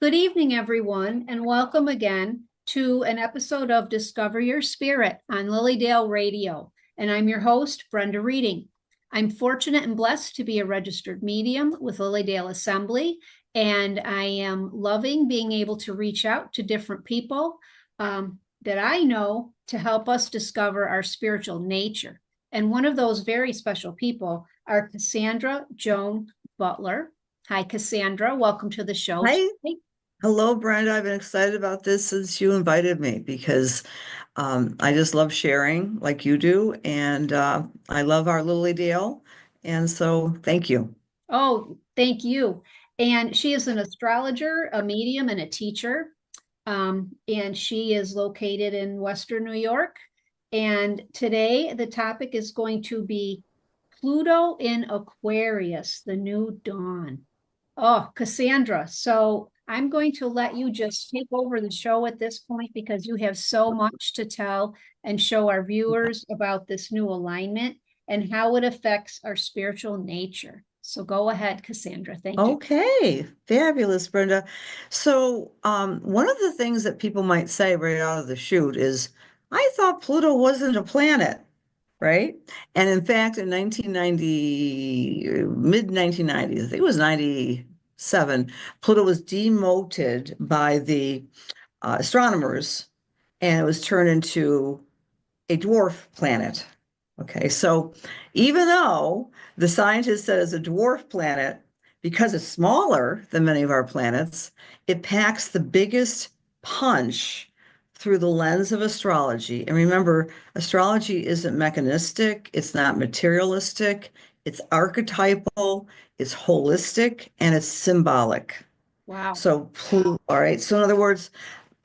Good evening, everyone, and welcome again to an episode of Discover Your Spirit on Lilydale Radio. And I'm your host, Brenda Reading. I'm fortunate and blessed to be a registered medium with Lilydale Assembly, and I am loving being able to reach out to different people that I know to help us discover our spiritual nature. And one of those very special people are Cassandra, Joan, Butler. Hi, Cassandra. Welcome to the show Hi. today. Hello, Brenda. I've been excited about this since you invited me because I just love sharing like you do. And I love our Lily Dale. And so thank you. Oh, thank you. And she is an astrologer, a medium, and a teacher. And she is located in Western New York. And today the topic is going to be Pluto in Aquarius, the new dawn. Oh, Cassandra. So I'm going to let you just take over the show at this point because you have so much to tell and show our viewers about this new alignment and how it affects our spiritual nature. So go ahead, Cassandra. Thank you. Okay, fabulous, Brenda. So one of the things that people might say right out of the chute is, I thought Pluto wasn't a planet. Right? And in fact, in 1990, mid 1990s, I think it was 97, Pluto was demoted by the astronomers and it was turned into a dwarf planet. Okay, so even though the scientists said it's a dwarf planet, because it's smaller than many of our planets, it packs the biggest punch through the lens of astrology. And remember, astrology isn't mechanistic, it's not materialistic, it's archetypal, it's holistic, and it's symbolic. Wow. So, all right. So, in other words,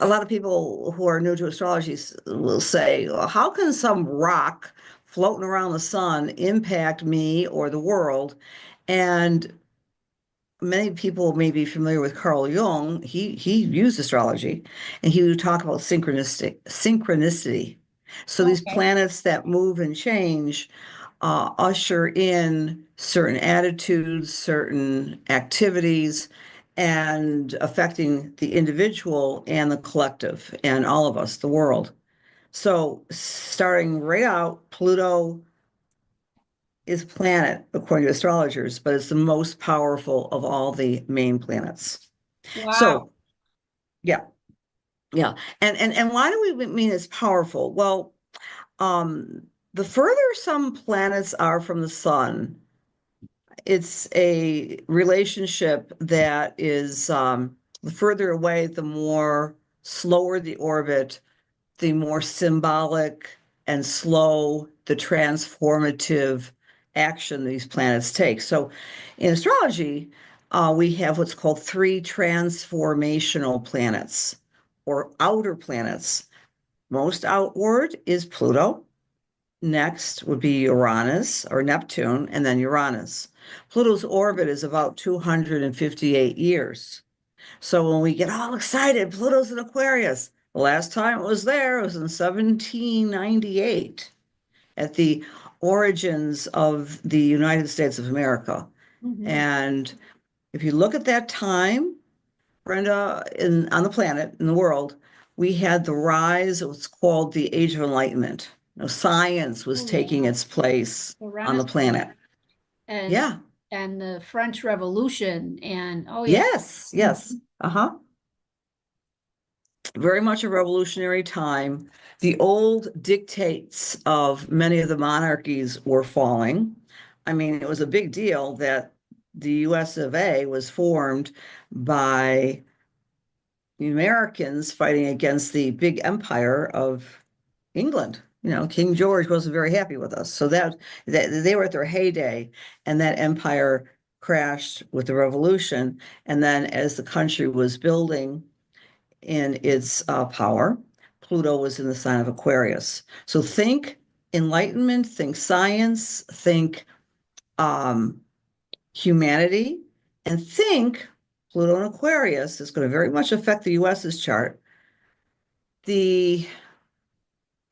a lot of people who are new to astrology will say, well, how can some rock floating around the sun impact me or the world? And many people may be familiar with Carl Jung. He used astrology and he would talk about synchronicity. So these Okay. planets that move and change usher in certain attitudes, certain activities, and affecting the individual and the collective and all of us, the world. So starting right out, Pluto is a planet according to astrologers, but it's the most powerful of all the main planets. Wow. So yeah, yeah. And why do we mean it's powerful? Well, the further some planets are from the sun, it's a relationship that is the further away, the more slower the orbit, the more symbolic and slow the transformative action these planets take. So in astrology, we have what's called three transformational planets or outer planets. Most outward is Pluto. Next would be Uranus or Neptune, and then Uranus. Pluto's orbit is about 258 years. So when we get all excited, Pluto's in Aquarius. The last time it was there, it was in 1798 at the origins of the United States of America. Mhm. And if you look at that time, Brenda, on the planet, in the world, we had the rise of what's called the Age of Enlightenment. Science was Oh, taking yeah. its place The on the Renaissance planet. and Yeah. and the French Revolution and oh yeah. Yes. Yes. Mhm. Uh-huh. Very much a revolutionary time. The old dictates of many of the monarchies were falling. I mean, it was a big deal that the US of A was formed by the Americans fighting against the big empire of England. King George wasn't very happy with us. So that they were at their heyday, and that empire crashed with the revolution. And then as the country was building in its power, Pluto was in the sign of Aquarius. So think enlightenment, think science, think um, humanity, and think Pluto and Aquarius is going to very much affect the US's chart. The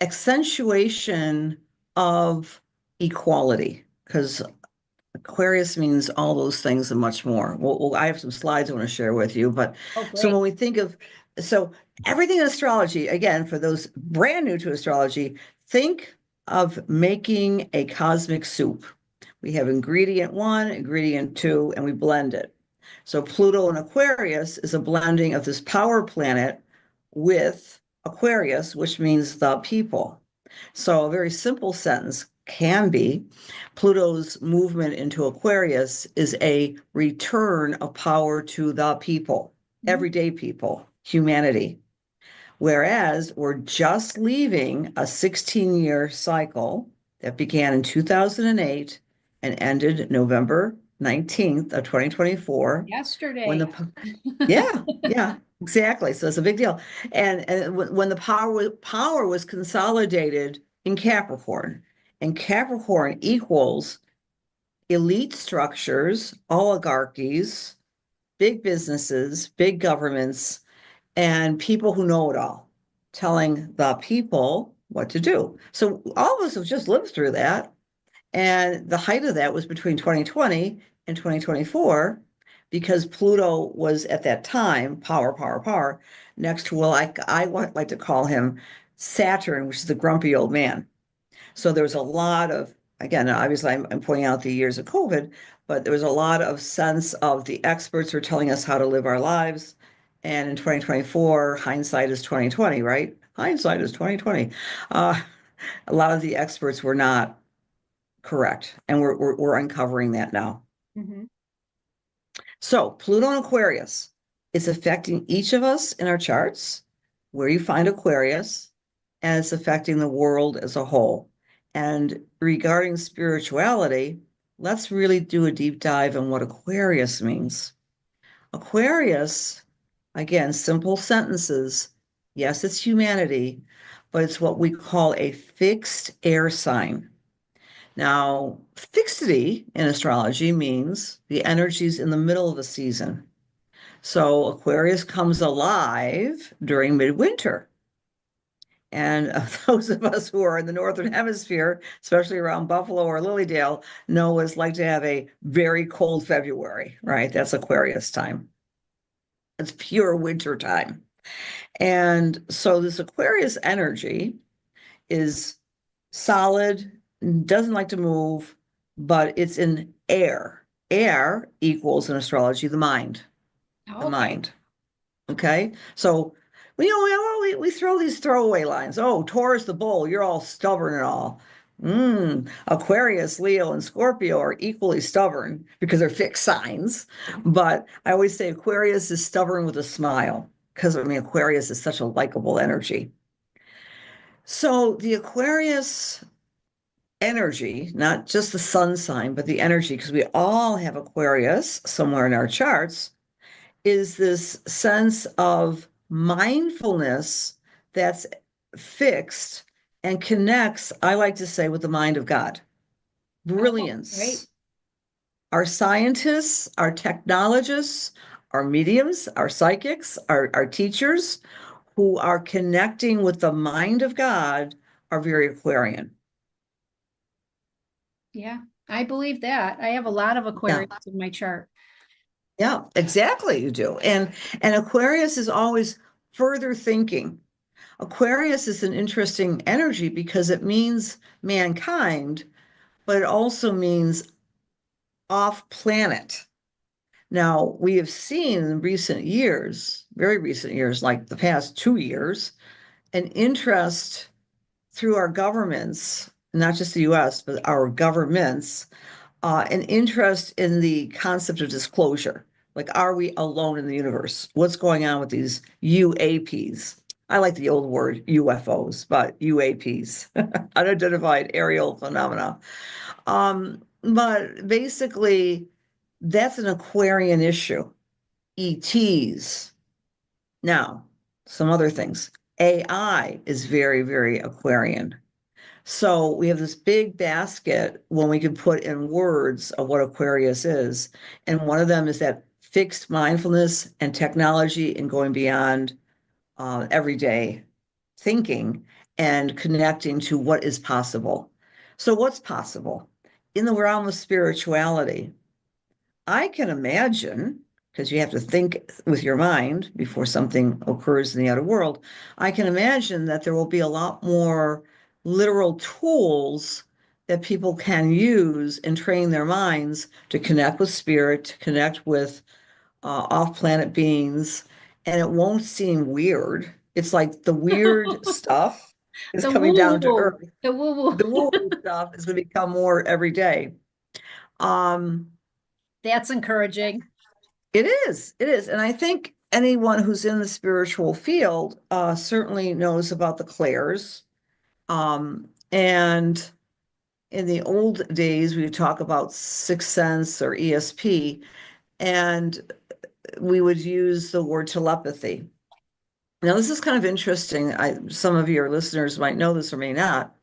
accentuation of equality, because Aquarius means all those things and much more. Well, I have some slides I want to share with you, but Oh, so when great. we think of so everything in astrology, again, for those brand new to astrology, think of making a cosmic soup. We have ingredient one, ingredient two, and we blend it. So Pluto and Aquarius is a blending of this power planet with Aquarius, which means the people. So a very simple sentence can be Pluto's movement into Aquarius is a return of power to the people, Mhm. everyday people, humanity. Whereas we're just leaving a 16-year cycle that began in 2008 and ended November 19th of 2024 when Yesterday. the yeah, yeah, exactly. So it's a big deal. And when the power was consolidated in Capricorn, and Capricorn equals elite structures, oligarchies, big businesses, big governments, and people who know it all, telling the people what to do. So all of us have just lived through that. And the height of that was between 2020 and 2024, because Pluto was at that time power, power, power, next to, well, I like to call him Saturn, which is the grumpy old man. So there was a lot of, again, obviously I'm pointing out the years of COVID, but there was a lot of sense of the experts were telling us how to live our lives. And in 2024, hindsight is 2020, right? Hindsight is 2020. Uh, a lot of the experts were not correct. And we're uncovering that now. Mhm. So Pluto and Aquarius is affecting each of us in our charts, where you find Aquarius, and it's affecting the world as a whole. And regarding spirituality, let's really do a deep dive on what Aquarius means. Aquarius, again, simple sentences. Yes, it's humanity, but it's what we call a fixed air sign. Now, fixity in astrology means the energies in the middle of the season. So Aquarius comes alive during midwinter. And those of us who are in the Northern Hemisphere, especially around Buffalo or Lilydale, know what it's like to have a very cold February, right? That's Aquarius time. It's pure winter time. And so this Aquarius energy is solid, doesn't like to move, but it's in air. Air equals in astrology the mind, the Okay. mind. Okay. So, we throw these throwaway lines. Oh, Taurus the bull, you're all stubborn and all. Aquarius, Leo, and Scorpio are equally stubborn because they're fixed signs. But I always say Aquarius is stubborn with a smile because I mean, Aquarius is such a likable energy. So the Aquarius energy, not just the sun sign, but the energy, because we all have Aquarius somewhere in our charts, is this sense of mindfulness that's fixed and connects, I like to say, with the mind of God. Oh, great. Brilliance. Our scientists, our technologists, our mediums, our psychics, our teachers who are connecting with the mind of God are very Aquarian. Yeah, I believe that. I have a lot of Yeah. Aquarius in my chart. Yeah, exactly, you do. And Aquarius is always further thinking. Aquarius is an interesting energy because it means mankind, but it also means off planet. Now, we have seen in recent years, very recent years, like the past 2 years, an interest through our governments, not just the US, but our governments, an interest in the concept of disclosure. Like, are we alone in the universe? What's going on with these UAPs? I like the old word UFOs, but UAPs, unidentified aerial phenomena. But basically, that's an Aquarian issue. ETs. Now, some other things. AI is very, very Aquarian. So we have this big basket when we can put in words of what Aquarius is. And one of them is that fixed mindfulness and technology and going beyond everyday thinking and connecting to what is possible. So, what's possible? in the realm of spirituality, I can imagine, because you have to think with your mind before something occurs in the outer world, I can imagine that there will be a lot more literal tools that people can use and train their minds to connect with spirit, to connect with off-planet beings, and it won't seem weird. It's like the weird stuff is The coming down to woo-woo, earth. the woo-woo. The woo stuff is going to become more every day. Um, That's encouraging. it is, it is. And I think anyone who's in the spiritual field certainly knows about the clairs. And in the old days, we would talk about sixth sense or ESP, and we would use the word telepathy. Now, this is kind of interesting. Some of your listeners might know this or may not,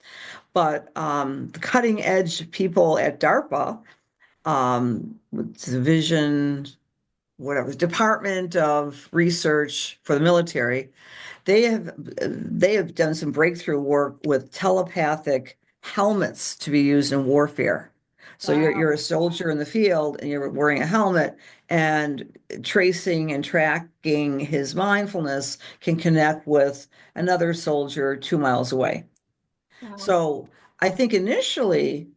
but the cutting edge people at DARPA, Division, whatever, Department of Research for the Military, they have done some breakthrough work with telepathic helmets to be used in warfare. So you're Wow. a soldier in the field and you're wearing a helmet, and tracing and tracking his mindfulness can connect with another soldier 2 miles away. Wow. So I think initially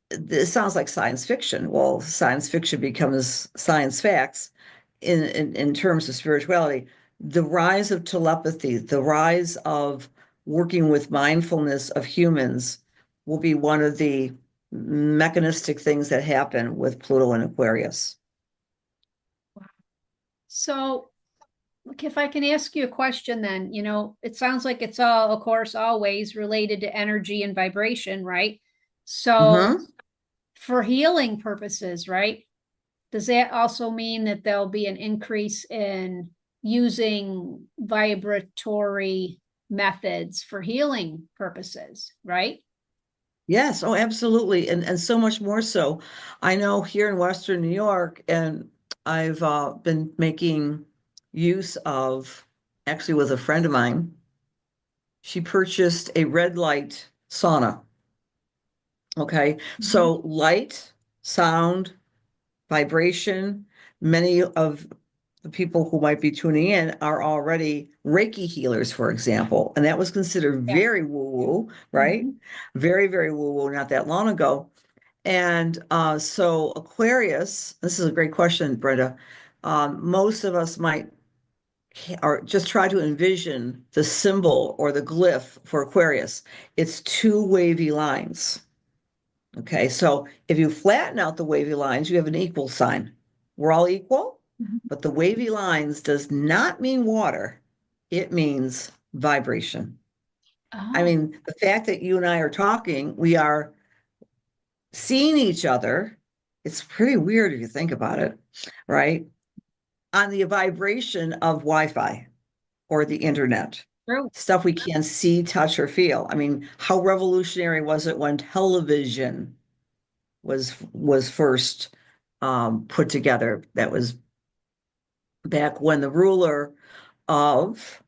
this sounds like science fiction. Well, science fiction becomes science facts in terms of spirituality. The rise of telepathy, the rise of working with mindfulness of humans will be one of the mechanistic things that happen with Pluto and Aquarius. So, if I can ask you a question, then, it sounds like it's all, of course, always related to energy and vibration, right? So, Hmm. for healing purposes, right? Does that also mean that there'll be an increase in using vibratory methods for healing purposes, right? Yes, oh, absolutely. And so much more so. I know here in Western New York, and I've been making use of, actually with a friend of mine, she purchased a red light sauna. Okay. Mhm. So light, sound, vibration, many of the people who might be tuning in are already Reiki healers, for example. And that was considered Yeah. very woo-woo, right? Mhm. Very, very woo-woo not that long ago. And so Aquarius, this is a great question, Brenda. Most of us might or just try to envision the symbol or the glyph for Aquarius. It's two wavy lines. Okay, so if you flatten out the wavy lines, you have an equal sign. We're all equal, Mhm. but the wavy lines does not mean water. It means vibration. I Oh, mean, the fact that you and I are talking, we are seeing each other. It's pretty weird if you think about it, right? On the vibration of Wi-Fi or the internet, true. stuff we can't see, touch, or feel. I mean, how revolutionary was it when television was first put together? That was back when the ruler of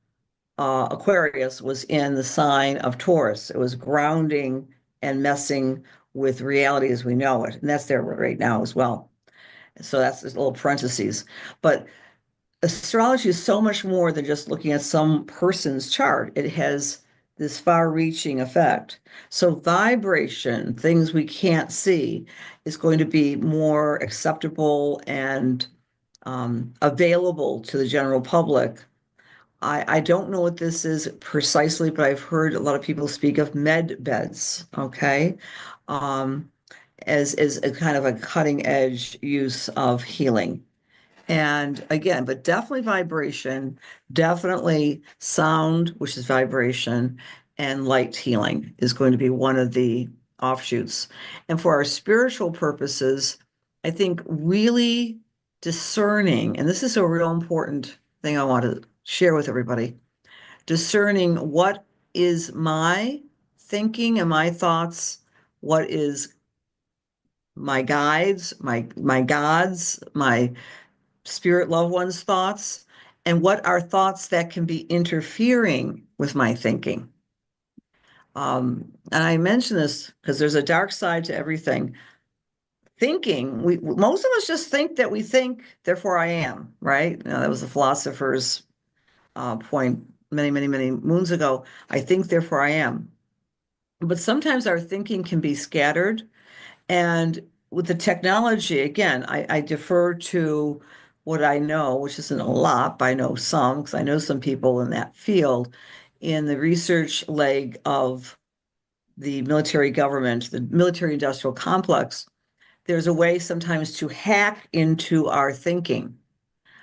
Aquarius was in the sign of Taurus. It was grounding and messing with reality as we know it, and that's there right now as well. So that's just little parentheses. But astrology is so much more than just looking at some person's chart. It has this far-reaching effect. So vibration, things we can't see, is going to be more acceptable and available to the general public. I don't know what this is precisely, but I've heard a lot of people speak of med beds, okay, um, as a kind of a cutting edge use of healing. And again, but definitely vibration, definitely sound, which is vibration, and light healing is going to be one of the offshoots. And for our spiritual purposes, I think really discerning, and this is a real important thing I want to share with everybody, discerning what is my thinking and my thoughts, what is my guides, my gods, my spirit loved ones' thoughts, and what are thoughts that can be interfering with my thinking. and I mention this because there's a dark side to everything. Thinking, we most of us just think that we think, therefore I am, right? That was the philosopher's point many, many, many moons ago. I think, therefore I am. But sometimes our thinking can be scattered. And with the technology, again, I defer to what I know, which isn't a lot, but I know some, because I know some people in that field, in the research leg of the military government, the military industrial complex. There's a way sometimes to hack into our thinking.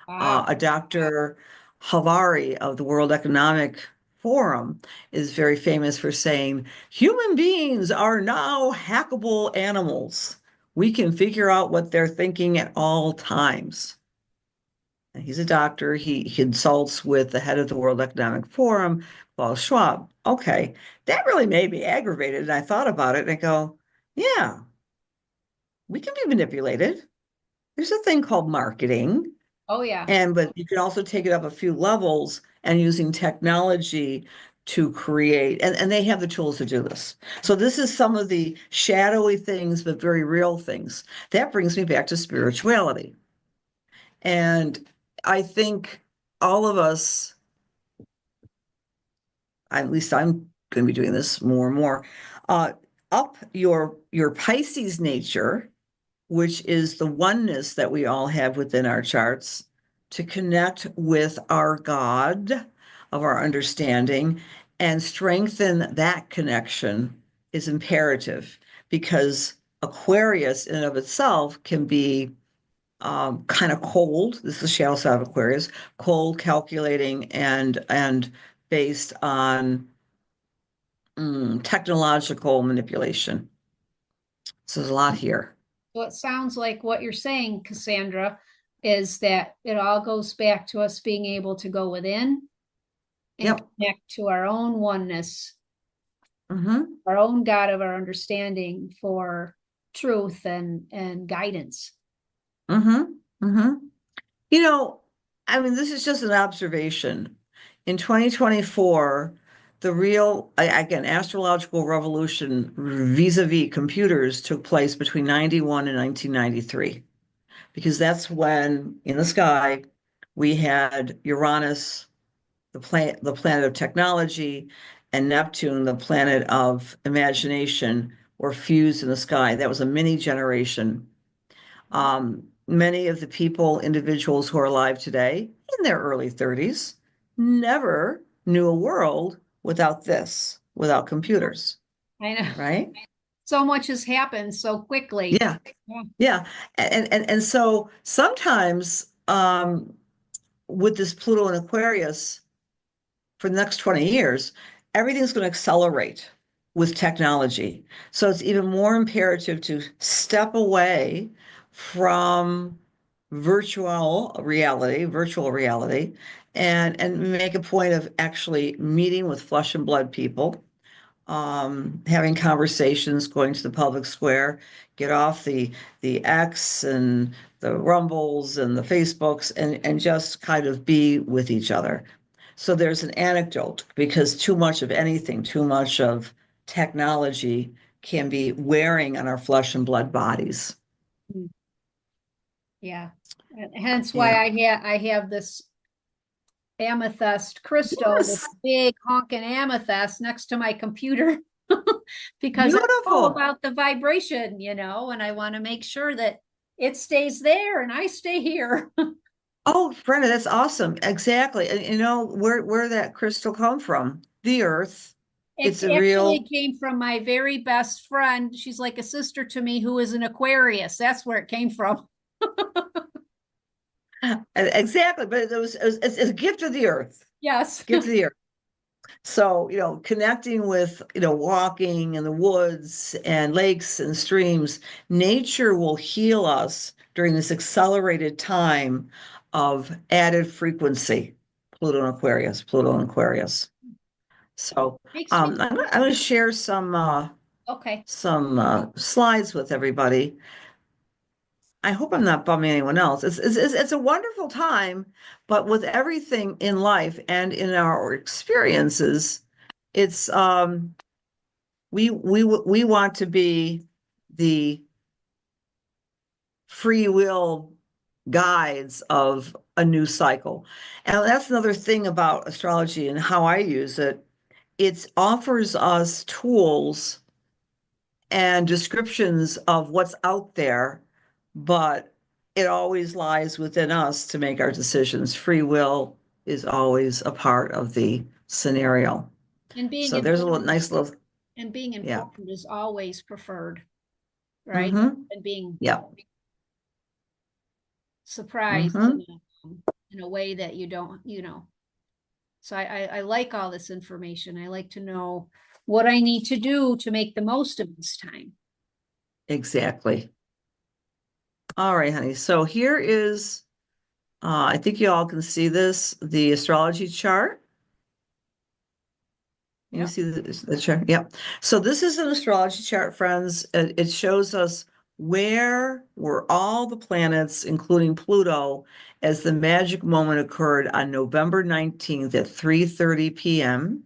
Wow. A Dr. Havari of the World Economic Forum is very famous for saying, human beings are now hackable animals. We can figure out what they're thinking at all times. And he's a doctor. He consults with the head of the World Economic Forum, Paul Schwab. Okay, that really made me aggravated. And I thought about it and I go, yeah, we can be manipulated. There's a thing called marketing. Oh yeah. But you can also take it up a few levels and using technology to create, and they have the tools to do this. So this is some of the shadowy things, but very real things. That brings me back to spirituality. And I think all of us, at least I'm going to be doing this more and more, uh, up your Pisces nature, which is the oneness that we all have within our charts, to connect with our God of our understanding and strengthen that connection is imperative because Aquarius in and of itself can be kind of cold. This is the shadow side of Aquarius, cold, calculating, and based on technological manipulation. So there's a lot here. So it sounds like what you're saying, Cassandra, is that it all goes back to us being able to go within and Yep. connect to our own oneness, Mm-hmm. our own God of our understanding for truth and guidance. Mm-hmm. Mm-hmm. You know, I mean, this is just an observation. In 2024, the real, again, astrological revolution vis-a-vis computers took place between 91 and 1993, because that's when in the sky we had Uranus, the planet of technology, and Neptune, the planet of imagination, were fused in the sky. That was a mini generation. Many of the people, individuals who are alive today in their early 30s, never knew a world without this, without computers, I know right? so much has happened so quickly. Yeah, Yeah. yeah. And so sometimes with this Pluto and Aquarius, for the next 20 years, everything's going to accelerate with technology. So it's even more imperative to step away from virtual reality, and make a point of actually meeting with flesh and blood people, having conversations, going to the public square, get off the X and the Rumbles and the Facebooks, and just kind of be with each other. So there's an anecdote because too much of anything, too much of technology can be wearing on our flesh and blood bodies. Yeah. And hence why Yeah. I have this amethyst crystal, this Yes. big honking amethyst next to my computer because I know Beautiful. about the vibration, and I want to make sure that it stays there and I stay here. Oh, Brenda, that's awesome. Exactly. And you know where that crystal come from? The earth. It It's a actually real came from my very best friend. She's like a sister to me who is an Aquarius. That's where it came from. exactly, but it's a gift of the earth. Yes. Gift of the earth. So, connecting with, walking in the woods and lakes and streams, nature will heal us during this accelerated time of added frequency. Pluto and Aquarius. So, Makes me I'm going to share okay. some slides with everybody. I hope I'm not bumming anyone else. It's a wonderful time, but with everything in life and in our experiences, it's we want to be the free will guides of a new cycle. And that's another thing about astrology and how I use it. It offers us tools and descriptions of what's out there, but it always lies within us to make our decisions. Free will is always a part of the scenario. And being So there's a little informed nice little, and being yeah. informed is always preferred, right? Mm-hmm. And being Yeah. surprised Mm-hmm. in a way that you don't, So I like all this information. I like to know what I need to do to make the most of this time. Exactly. All right, honey. So here is, I think you all can see this, the astrology chart. You Yep. see the chart? Yep. So this is an astrology chart, friends. It shows us where were all the planets, including Pluto, as the magic moment occurred on November 19th at 3:30 p.m.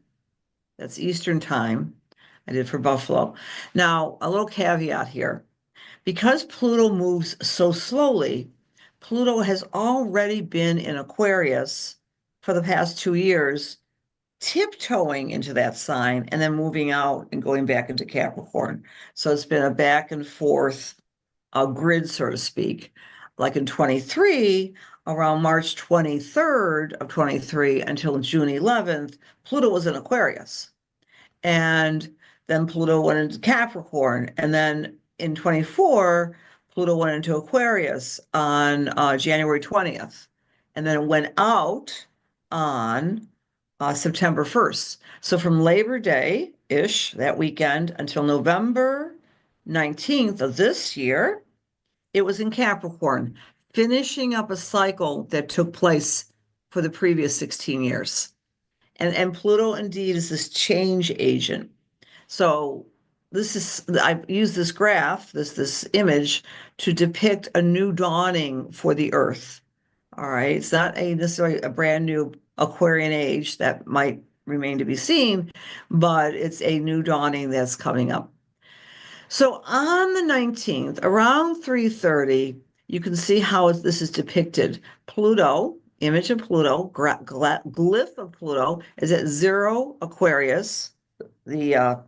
That's Eastern time. I did for Buffalo. Now, a little caveat here. Because Pluto moves so slowly, Pluto has already been in Aquarius for the past 2 years, tiptoeing into that sign and then moving out and going back into Capricorn. So it's been a back and forth grid, so to speak. Like in 23, around March 23rd of 23 until June 11th, Pluto was in Aquarius. And then Pluto went into Capricorn. And then in 24, Pluto went into Aquarius on January 20th. And then it went out on September 1st. So from Labor Day-ish, that weekend, until November 19th of this year, it was in Capricorn, finishing up a cycle that took place for the previous 16 years. And Pluto indeed is this change agent. So this is, I've used this graph, this image to depict a new dawning for the Earth. All right. It's not necessarily a brand new Aquarian age that might remain to be seen, but it's a new dawning that's coming up. So on the 19th, around 3:30, you can see how this is depicted. Pluto, image of Pluto, glyph of Pluto is at 0 Aquarius, the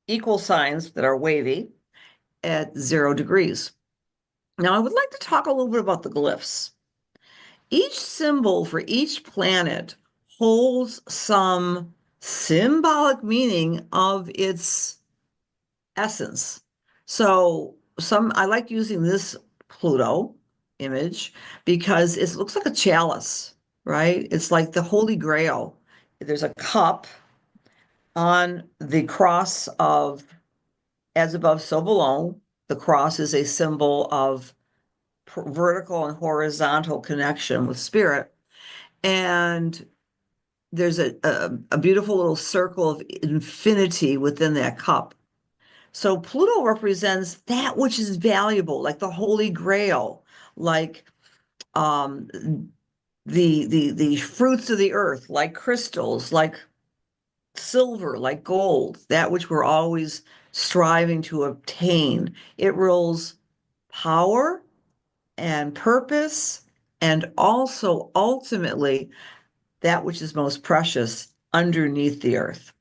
equal signs that are wavy at 0 degrees. Now, I would like to talk a little bit about the glyphs. Each symbol for each planet holds some symbolic meaning of its essence. So I like using this Pluto image because it looks like a chalice, right? It's like the Holy Grail. There's a cup on the cross of as above, so below. The cross is a symbol of vertical and horizontal connection with spirit. And there's a beautiful little circle of infinity within that cup. So Pluto represents that which is valuable, like the Holy Grail, like um, the fruits of the earth, like crystals, like silver, like gold, that which we're always striving to obtain. It rules power and purpose, and also ultimately that which is most precious underneath the earth.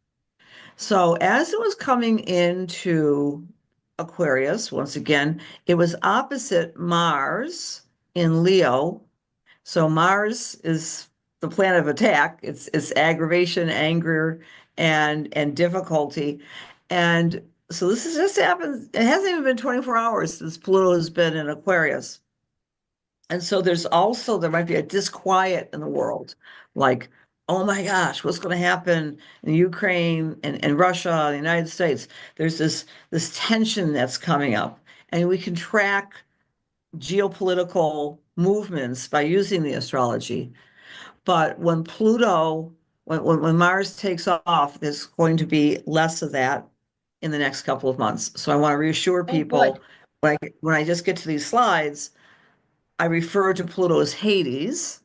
So as it was coming into Aquarius, once again, it was opposite Mars in Leo. So Mars is the planet of attack. It's aggravation, anger, and difficulty. And so this has just happened. It hasn't even been 24 hours since Pluto has been in Aquarius. And so there might be a disquiet in the world, like, oh my gosh, what's going to happen in Ukraine and Russia and the United States? There's this tension that's coming up, and we can track geopolitical movements by using the astrology. But when Mars takes off, there's going to be less of that in the next couple of months. So I want to reassure Oh, good. people when I just get to these slides, I refer to Pluto as Hades,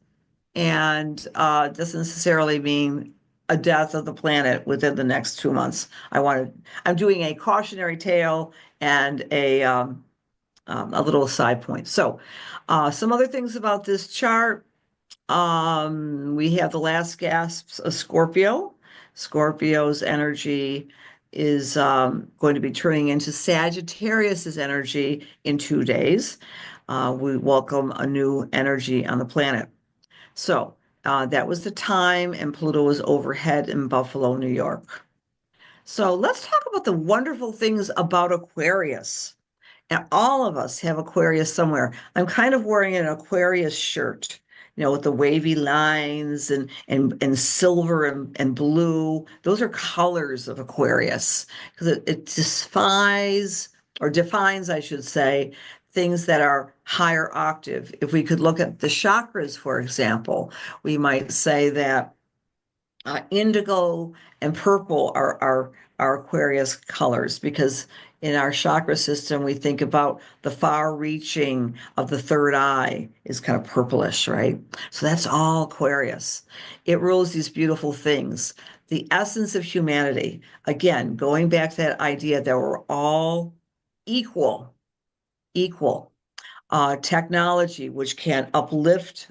and doesn't necessarily mean a death of the planet within the next 2 months. I'm doing a cautionary tale and a little side point. So, some other things about this chart. We have the last gasps of Scorpio. Scorpio's energy is going to be turning into Sagittarius's energy in 2 days. We welcome a new energy on the planet. So that was the time, and Pluto was overhead in Buffalo, New York. So let's talk about the wonderful things about Aquarius. And all of us have Aquarius somewhere. I'm kind of wearing an Aquarius shirt, with the wavy lines and silver and blue. Those are colors of Aquarius because it defies or defines, I should say, things that are higher octave. If we could look at the chakras, for example, we might say that indigo and purple are Aquarius colors because in our chakra system, we think about the far reaching of the third eye is kind of purplish, right? So that's all Aquarius. It rules these beautiful things. The essence of humanity, again, going back to that idea that we're all equal, equal. Technology, which can uplift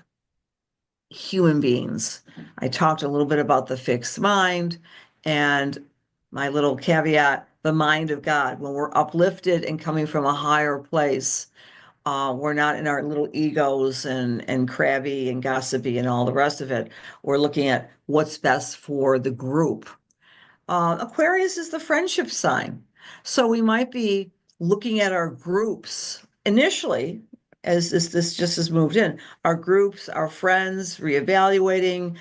human beings. I talked a little bit about the fixed mind and my little caveat, the mind of God. When we're uplifted and coming from a higher place, we're not in our little egos and crabby and gossipy and all the rest of it. We're looking at what's best for the group. Aquarius is the friendship sign. So we might be looking at our groups initially, as this just has moved in, our groups, our friends, reevaluating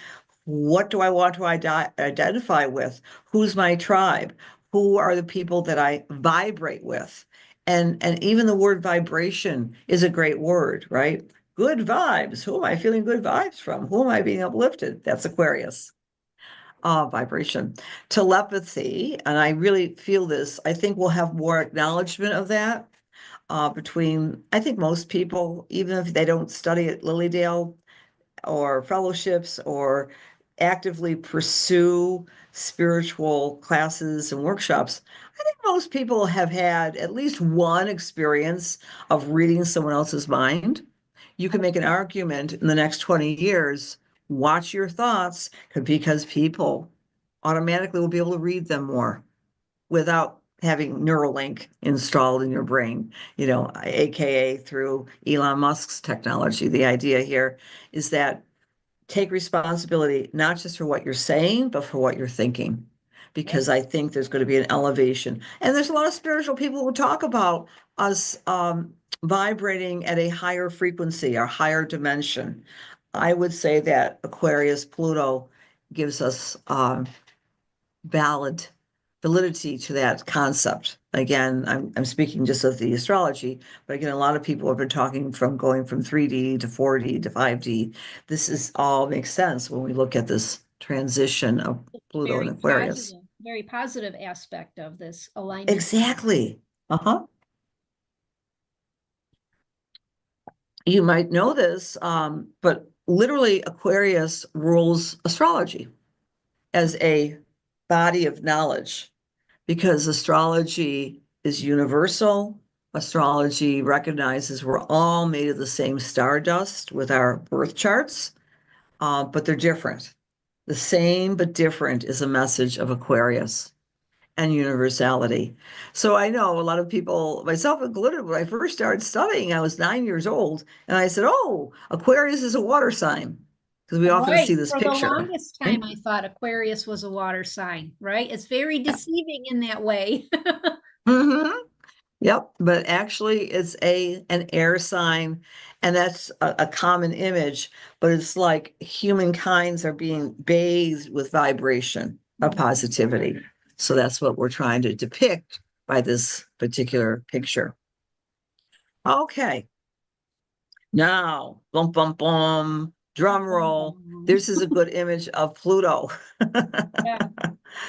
what do I want to identify with? Who's my tribe? Who are the people that I vibrate with? And even the word vibration is a great word, right? Good vibes. Who am I feeling good vibes from? Who am I being uplifted? That's Aquarius vibration. Telepathy, and I really feel this, I think we'll have more acknowledgement of that between, I think most people, even if they don't study at Lilydale or fellowships or actively pursue spiritual classes and workshops, I think most people have had at least one experience of reading someone else's mind. You can make an argument in the next 20 years, watch your thoughts because people automatically will be able to read them more without having Neuralink installed in your brain, AKA through Elon Musk's technology. The idea here is that take responsibility, not just for what you're saying, but for what you're thinking. Because I think there's going to be an elevation. And there's a lot of spiritual people who talk about us vibrating at a higher frequency or higher dimension. I would say that Aquarius Pluto gives us validity to that concept. Again, I'm speaking just of the astrology, but again, a lot of people have been talking from going from 3D to 4D to 5D. This is all makes sense when we look at this transition of Pluto and Aquarius. Very positive aspect of this alignment. Exactly. Uh-huh. You might know this, but literally Aquarius rules astrology as a body of knowledge because astrology is universal. Astrology recognizes we're all made of the same stardust with our birth charts, but they're different. The same but different is a message of Aquarius and universality. So I know a lot of people, myself included, when I first started studying, I was 9 years old, and I said, "Oh, Aquarius is a water sign," because we often Right. see this For the picture. longest time, I thought Aquarius was a water sign, right? It's very deceiving in that way. Mm-hmm. Yep, but actually it's an air sign, and that's a common image, but it's like humankind's are being bathed with vibration of positivity. So that's what we're trying to depict by this particular picture. Okay, now, bum bum bum, drum roll. This is a good image of Pluto. Yeah.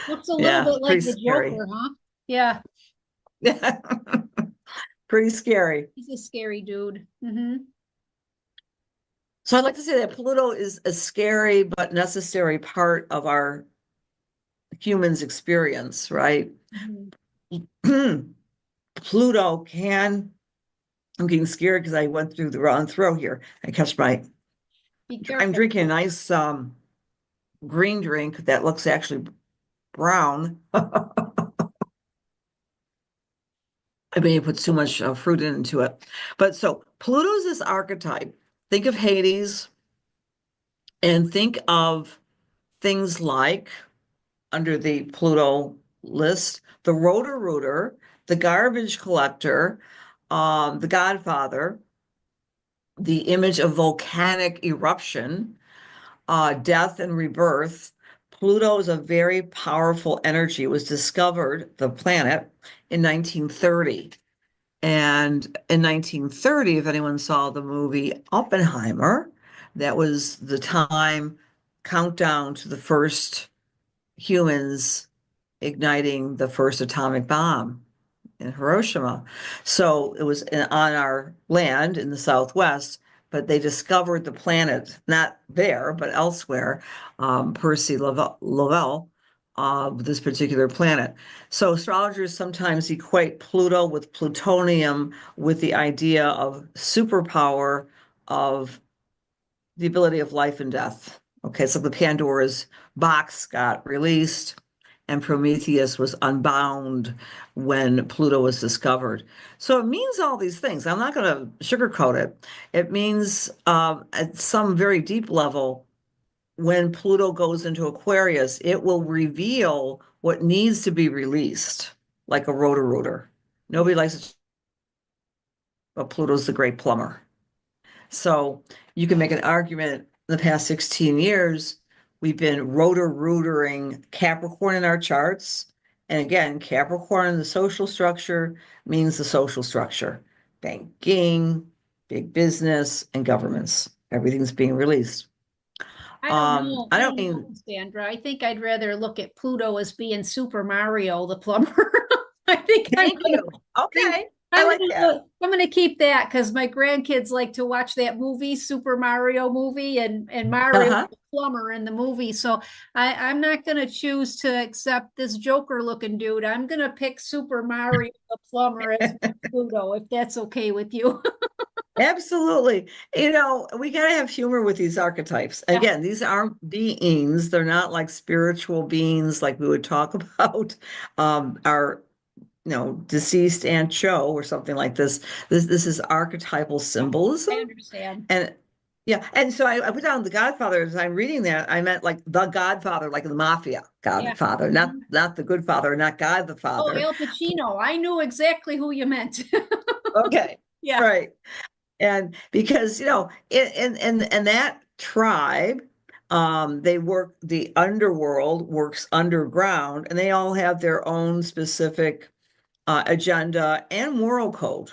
Looks a little Yeah, bit like pretty the scary. Joker, huh? Yeah. Pretty scary. He's a scary dude. Mm-hmm. So I'd like to say that Pluto is a scary but necessary part of our humans experience, right? Mhm. Pluto can, I'm getting scared because I went through the wrong throw here. Be I'm careful. drinking a nice green drink that looks actually brown. I mean, you put too much fruit into it. But so Pluto's this archetype. Think of Hades and think of things like under the Pluto list, the rotor-rooter, the garbage collector, the Godfather, the image of volcanic eruption, death and rebirth. Pluto is a very powerful energy. It was discovered, the planet, in 1930. And in 1930, if anyone saw the movie Oppenheimer, that was the time countdown to the first humans igniting the first atomic bomb in Hiroshima. So it was on our land in the Southwest, but they discovered the planet, not there, but elsewhere, Percy Lovell, this particular planet. So astrologers sometimes equate Pluto with plutonium with the idea of superpower of the ability of life and death. Okay, so the Pandora's box got released and Prometheus was unbound when Pluto was discovered. So it means all these things. I'm not going to sugarcoat it. It means at some very deep level, when Pluto goes into Aquarius, it will reveal what needs to be released, like a rotor-rooter. Nobody likes it, but Pluto's the great plumber. So you can make an argument in the past 16 years, we've been rotor-rootering Capricorn in our charts. And again, Capricorn in the social structure means the social structure, banking, big business, and governments. Everything's being released. I don't know. I I don't don't mean, know, Sandra. I think I'd rather look at Pluto as being Super Mario, the plumber. I think I'm thank gonna you. think Okay, I like that. I'm gonna keep that because my grandkids like to watch that movie, Super Mario movie, and Mario Uh-huh. the plumber in the movie. So I'm not gonna choose to accept this Joker looking dude. I'm gonna pick Super Mario the plumber as Pluto, if that's okay with you. Absolutely. We got to have humor with these archetypes. Yeah. Again, these aren't beings. They're not like spiritual beings like we would talk about our, deceased Aunt Cho or something like this. This is archetypal Yeah, I symbolism. understand. And yeah, and so I put down the Godfather as I'm reading that. I meant like the Godfather, like the mafia Yeah. Godfather, not Mhm. not the good father, not God the Oh, Father. Al Pacino. I knew exactly who you meant. Okay, Yeah. right. And because, in that tribe, the underworld works underground, and they all have their own specific agenda and moral code,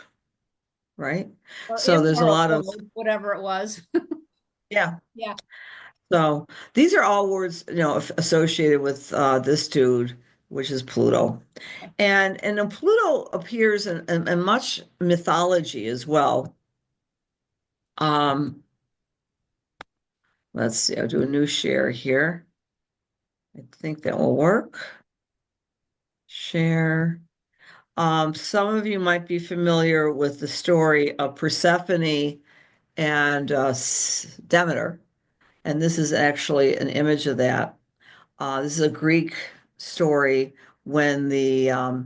right? Or So there's a immoral lot of, code, whatever it was. yeah. Yeah. So these are all words, associated with this dude, which is Pluto. And then Pluto appears in much mythology as well. Um, let's see, I'll do a new share here. I think that will work. Share. Some of you might be familiar with the story of Persephone and Demeter, and this is actually an image of that. This is a Greek story when the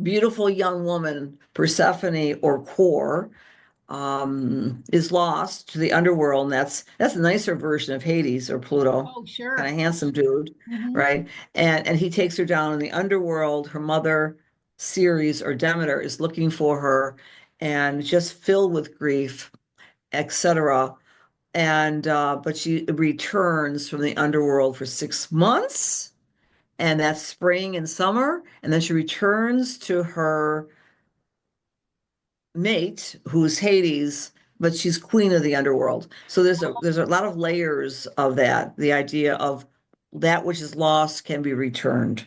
beautiful young woman Persephone or Kore is lost to the underworld, and that's a nicer version of Hades or Pluto, Oh, kind sure. of handsome dude, Hmm. right? And he takes her down in the underworld. Her mother, Ceres or Demeter, is looking for her, and just filled with grief, etc. And but she returns from the underworld for 6 months, and that's spring and summer, and then she returns to her mate, who's Hades, but she's queen of the underworld. So there's a lot of layers of that. The idea of that which is lost can be returned.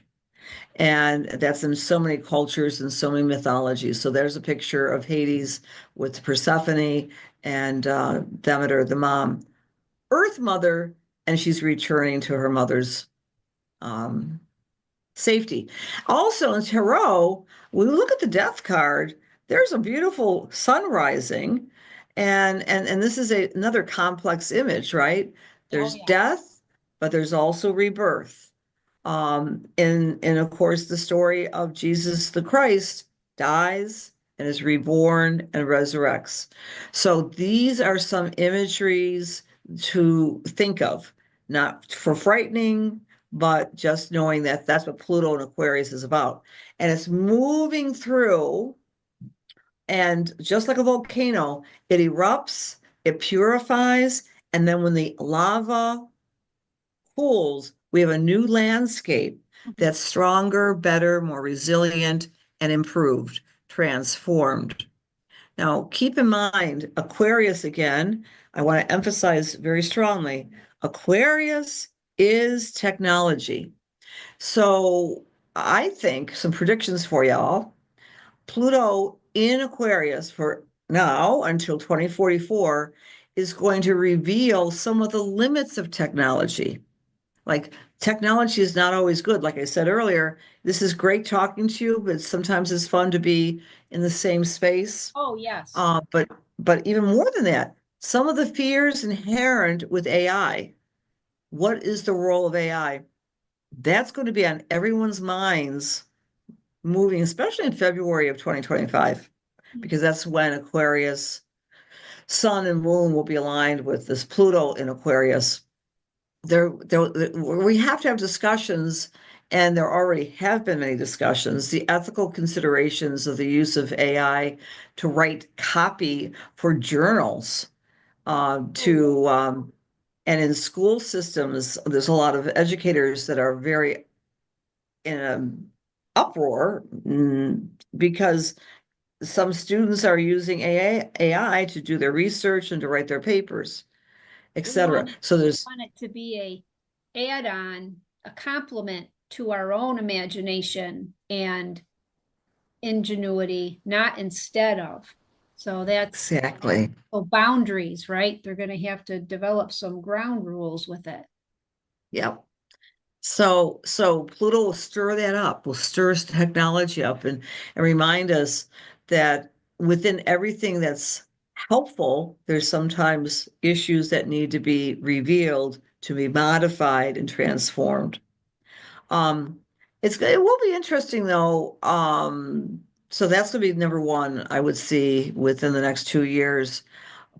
And that's in so many cultures and so many mythologies. So there's a picture of Hades with Persephone and Demeter, the mom, Earth Mother, and she's returning to her mother's um, safety. Also in tarot, when we look at the death card, there's a beautiful sun rising, and this is another complex image, right? Oh, There's yeah. death, but there's also rebirth. In of course the story of Jesus the Christ dies and is reborn and resurrects. So these are some imageries to think of, not for frightening, but just knowing that that's what Pluto and Aquarius is about. And it's moving through, and just like a volcano, it erupts, it purifies, and then when the lava cools, we have a new landscape Mhm. that's stronger, better, more resilient, and improved, transformed. Now, keep in mind, Aquarius again, I want to emphasize very strongly, Aquarius is technology. So I think some predictions for y'all. Pluto in Aquarius for now until 2044 is going to reveal some of the limits of technology. Like technology is not always good. Like I said earlier, this is great talking to you, but sometimes it's fun to be in the same space. Oh, yes. But even more than that, some of the fears inherent with AI. What is the role of AI? That's going to be on everyone's minds moving, especially in February of 2025, because that's when Aquarius, Sun and Moon will be aligned with this Pluto in Aquarius. We have to have discussions, and there already have been many discussions, the ethical considerations of the use of AI to write copy for journals, Oh, yeah. and in school systems, there's a lot of educators that are very in an uproar, because some students are using AI to do their research and to write their papers, We etc. want it, So we there's want it to be a add-on, a complement to our own imagination and ingenuity, not instead of. So that's exactly. so boundaries, right? They're going to have to develop some ground rules with it. Yep. So Pluto will stir that up, will stir technology up and remind us that within everything that's helpful, there's sometimes issues that need to be revealed, to be modified and transformed. Um, it will be interesting though. So that's gonna be number one, I would see within the next 2 years,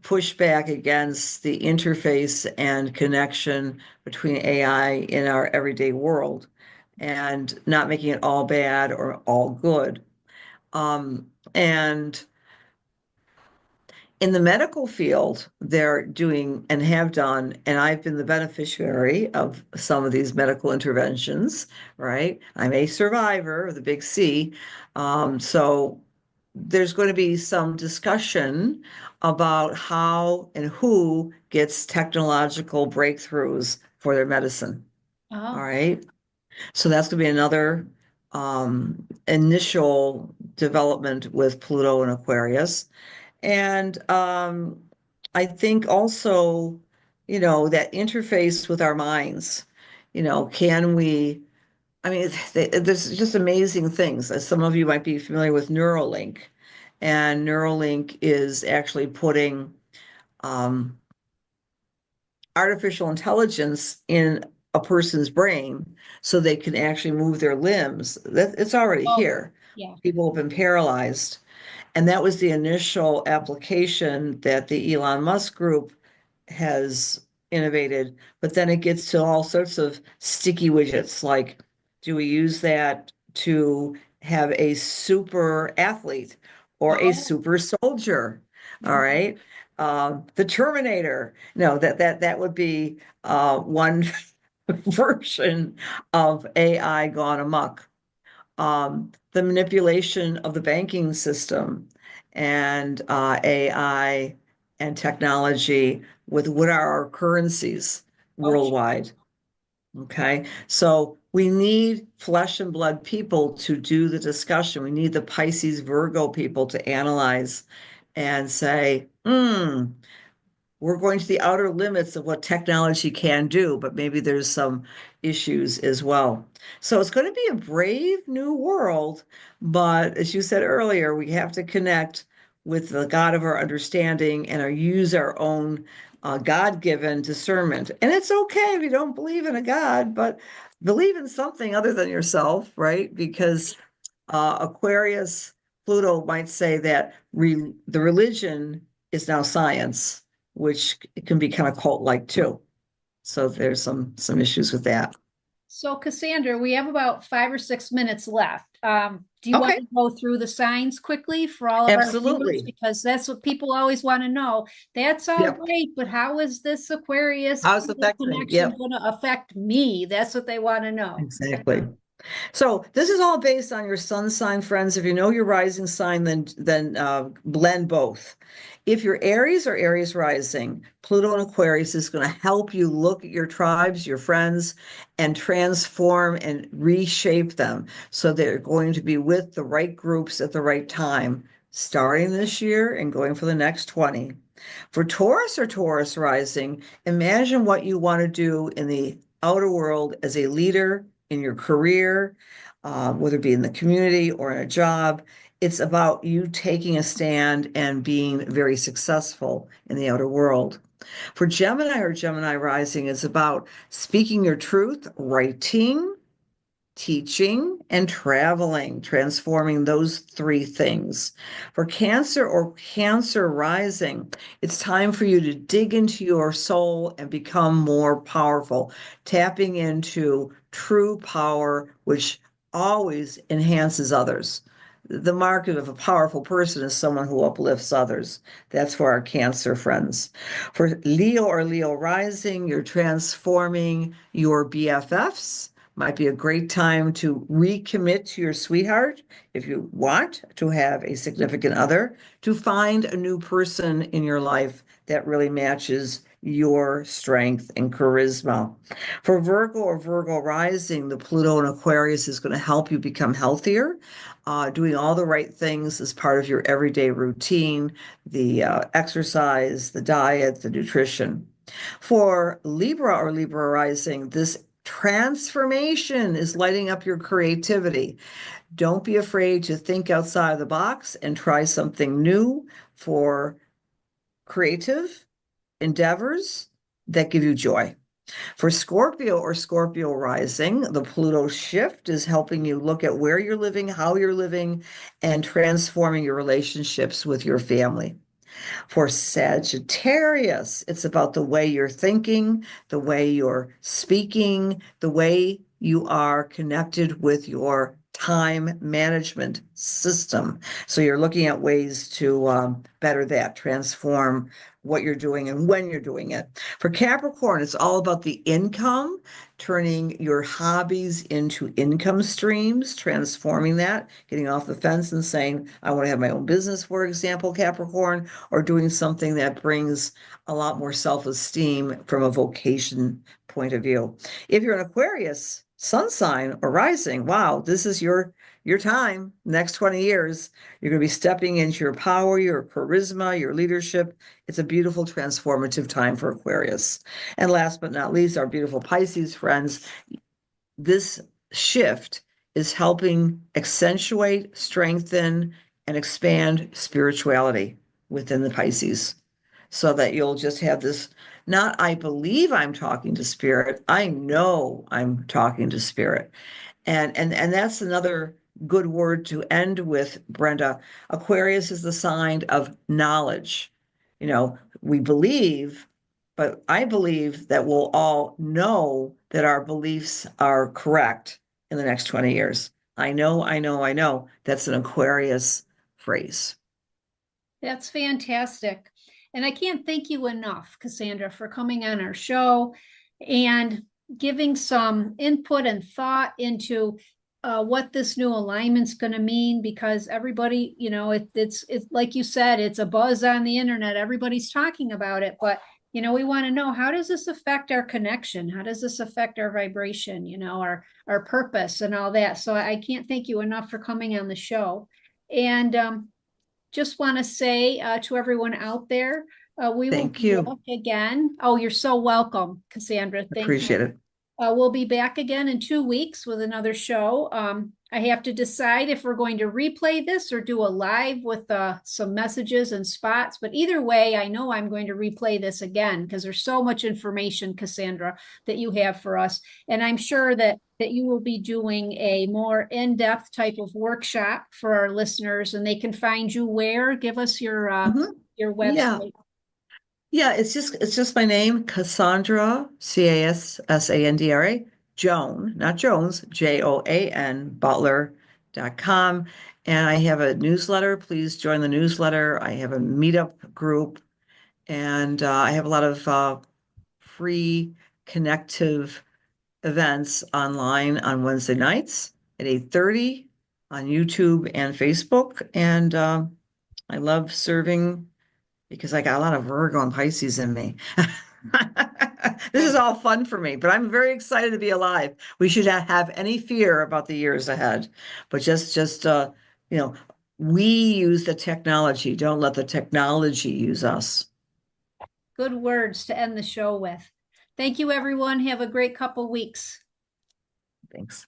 pushback against the interface and connection between AI in our everyday world and not making it all bad or all good. And in the medical field, they're doing and have done, and I've been the beneficiary of some of these medical interventions, right? I'm a survivor of the big C. So there's going to be some discussion about how and who gets technological breakthroughs for their medicine. All Oh, right. So that's going to be another initial development with Pluto and Aquarius. And I think also, that interface with our minds, can we, I mean, there's just amazing things. As some of you might be familiar with Neuralink, and Neuralink is actually putting um, artificial intelligence in a person's brain so they can actually move their limbs. It's already oh, here. yeah. People have been paralyzed. And that was the initial application that the Elon Musk group has innovated. But then it gets to all sorts of sticky widgets like, do we use that to have a super athlete or a Oh, super soldier? All mhm. right. The Terminator. No, that would be one version of AI gone amok. The manipulation of the banking system and AI and technology with what are our currencies Oh, sure. worldwide. Okay, so we need flesh and blood people to do the discussion. We need the Pisces Virgo people to analyze and say, we're going to the outer limits of what technology can do, but maybe there's some issues as well. So it's going to be a brave new world, but as you said earlier, we have to connect with the God of our understanding and use our own God-given discernment. And it's okay if you don't believe in a God, but believe in something other than yourself, right? Because Aquarius, Pluto might say that the religion is now science, which can be kind of cult-like too. So there's some issues with that. So Cassandra, we have about 5 or 6 minutes left. Do you want Okay, to go through the signs quickly for all of our viewers? absolutely. Because that's what people always want to know. That's all Yep. great, but how is this Aquarius How's it Pluto affecting me? connection Yep, going to affect me? That's what they want to know. exactly. So this is all based on your sun sign, friends. If you know your rising sign, then blend both. If you're Aries or Aries rising, Pluto and Aquarius is going to help you look at your tribes, your friends, and transform and reshape them so they're going to be with the right groups at the right time, starting this year and going for the next 20. For Taurus or Taurus rising, imagine what you want to do in the outer world as a leader in your career, whether it be in the community or in a job. It's about you taking a stand and being very successful in the outer world. For Gemini or Gemini rising, it's about speaking your truth, writing, teaching, and traveling, transforming those three things. For Cancer or Cancer rising, it's time for you to dig into your soul and become more powerful, tapping into true power, which always enhances others. The mark of a powerful person is someone who uplifts others. That's for our Cancer friends. For Leo or Leo rising, you're transforming your BFFs. Might be a great time to recommit to your sweetheart if you want to have a significant other, to find a new person in your life that really matches your strength and charisma. For Virgo or Virgo rising, the Pluto and Aquarius is going to help you become healthier, doing all the right things as part of your everyday routine, the exercise, the diet, the nutrition. For Libra or Libra rising, this transformation is lighting up your creativity. Don't be afraid to think outside the box and try something new for creative endeavors that give you joy. For Scorpio or Scorpio rising, the Pluto shift is helping you look at where you're living, how you're living, and transforming your relationships with your family. For Sagittarius, it's about the way you're thinking, the way you're speaking, the way you are connected with your time management system. So you're looking at ways to better that, transform what you're doing and when you're doing it. For Capricorn, it's all about the income, turning your hobbies into income streams, transforming that, getting off the fence and saying, I want to have my own business, for example, Capricorn, or doing something that brings a lot more self-esteem from a vocation point of view. If you're an Aquarius, sun sign or rising, wow, this is your time. Next 20 years, you're going to be stepping into your power, your charisma, your leadership. It's a beautiful, transformative time for Aquarius. And last but not least, our beautiful Pisces friends, this shift is helping accentuate, strengthen, and expand spirituality within the Pisces so that you'll just have this, not I believe I'm talking to spirit, I know I'm talking to spirit. And that's another good word to end with, Brenda. Aquarius is the sign of knowledge. We believe, but I believe that we'll all know that our beliefs are correct in the next 20 years. I know, I know, I know. That's an Aquarius phrase. That's fantastic. And I can't thank you enough, Cassandra, for coming on our show and giving some input and thought into what this new alignment's going to mean, because everybody, it's like you said, it's a buzz on the internet. Everybody's talking about it, but we want to know, how does this affect our connection? How does this affect our vibration, our purpose and all that? So I can't thank you enough for coming on the show. And just want to say to everyone out there, We will Thank be you. back again. Oh, you're so welcome, Cassandra. Thank you. Appreciate it. We'll be back again in 2 weeks with another show. I have to decide if we're going to replay this or do a live with some messages and spots. But either way, I know I'm going to replay this again because there's so much information, Cassandra, that you have for us. And I'm sure that you will be doing a more in-depth type of workshop for our listeners, and they can find you where? Give us Mhm. your Yeah. website. Yeah, it's just my name, Cassandra, Cassandra, Joan, not Jones, Joan, Butler.com. And I have a newsletter. Please join the newsletter. I have a meetup group, and I have a lot of free connective events online on Wednesday nights at 8:30 on YouTube and Facebook. And I love serving because I got a lot of Virgo and Pisces in me. This is all fun for me, but I'm very excited to be alive. We should not have any fear about the years ahead, but just you know, we use the technology. Don't let the technology use us. Good words to end the show with. Thank you, everyone. Have a great couple weeks. Thanks.